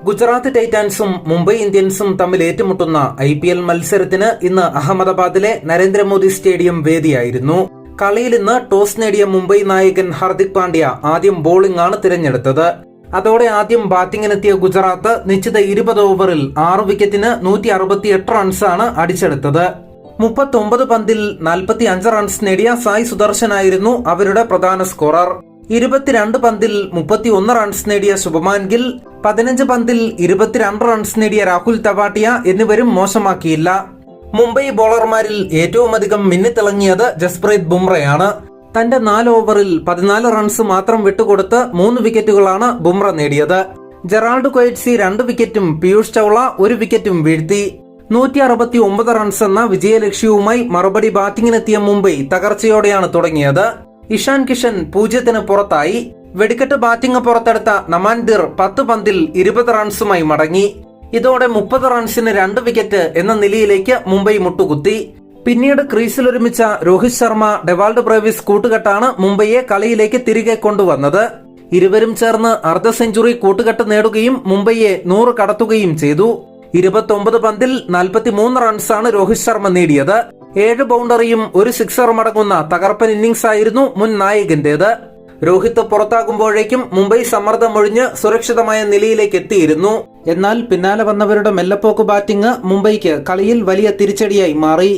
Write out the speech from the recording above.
ഗുജറാത്ത് ടൈറ്റാൻസും മുംബൈ ഇന്ത്യൻസും തമ്മിൽ ഏറ്റുമുട്ടുന്ന IPL മത്സരത്തിന് ഇന്ന് അഹമ്മദാബാദിലെ നരേന്ദ്രമോദി സ്റ്റേഡിയം വേദിയായിരുന്നു. കളിയിൽ ഇന്ന് ടോസ് നേടിയ മുംബൈ നായകൻ ഹർദിക് പാണ്ഡ്യ ആദ്യം ബോളിംഗ് ആണ് തിരഞ്ഞെടുത്തത്. അതോടെ ആദ്യം ബാറ്റിംഗിനെത്തിയ ഗുജറാത്ത് നിശ്ചിത 20 ഓവറിൽ 6 വിക്കറ്റിന് 168 റൺസാണ് അടിച്ചെടുത്തത്. 39 പന്തിൽ 45 റൺസ് നേടിയ സായ് സുദർശനായിരുന്നു അവരുടെ പ്രധാന സ്കോറർ. 22 പന്തിൽ 31 റൺസ് നേടിയ ശുഭമാൻ ഗിൽ, 15 പന്തിൽ 22 റൺസ് നേടിയ രാഹുൽ തവാട്ടിയ എന്നിവരും മോശമാക്കിയില്ല. മുംബൈ ബോളർമാരിൽ ഏറ്റവും അധികം മിന്നിത്തിളങ്ങിയത് ജസ്പ്രീത് ബുംറയാണ്. തന്റെ 4 ഓവറിൽ 14 റൺസ് മാത്രം വിട്ടുകൊടുത്ത് 3 വിക്കറ്റുകളാണ് ബുംറ നേടിയത്. ജെറാൾഡ് ക്വൈറ്റ്സി 2 വിക്കറ്റും പീയൂഷ് ചൗള 1 വിക്കറ്റും വീഴ്ത്തി. 169 റൺസ് എന്ന വിജയലക്ഷ്യവുമായി മറുപടി ബാറ്റിംഗിനെത്തിയ മുംബൈ തകർച്ചയോടെയാണ് തുടങ്ങിയത്. ഇഷാൻ കിഷൻ 0-ന് പുറത്തായി. വെടിക്കെട്ട് ബാറ്റിംഗ് പുറത്തെടുത്ത നമാൻദിർ 10 പന്തിൽ 20 റൺസുമായി മടങ്ങി. ഇതോടെ 30 റൺസിന് 2 വിക്കറ്റ് എന്ന നിലയിലേക്ക് മുംബൈ മുട്ടുകുത്തി. പിന്നീട് ക്രീസിൽ ഒരുമിച്ച രോഹിത് ശർമ്മ, ഡെവാൾഡ് ബ്രേവിസ് കൂട്ടുകെട്ടാണ് മുംബൈയെ കളിയിലേക്ക് തിരികെ കൊണ്ടുവന്നത്. ഇരുവരും ചേർന്ന് അർദ്ധ സെഞ്ചുറി കൂട്ടുകെട്ട് നേടുകയും മുംബൈയെ 100 കടത്തുകയും ചെയ്തു. 29 പന്തിൽ 43 റൺസാണ് രോഹിത് ശർമ്മ നേടിയത്. 7 ബൗണ്ടറിയും 1 സിക്സറും അടങ്ങുന്ന തകർപ്പൻ ഇന്നിംഗ്സ് ആയിരുന്നു മുൻ നായകന്റേത്. രോഹിത് പുറത്താകുമ്പോഴേക്കും മുംബൈ സമ്മർദ്ദമൊഴിഞ്ഞ് സുരക്ഷിതമായ നിലയിലേക്ക് എത്തിയിരുന്നു. എന്നാൽ പിന്നാലെ വന്നവരുടെ മെല്ലപ്പോക്ക് ബാറ്റിംഗ് മുംബൈക്ക് കളിയിൽ വലിയ തിരിച്ചടിയായി മാറി.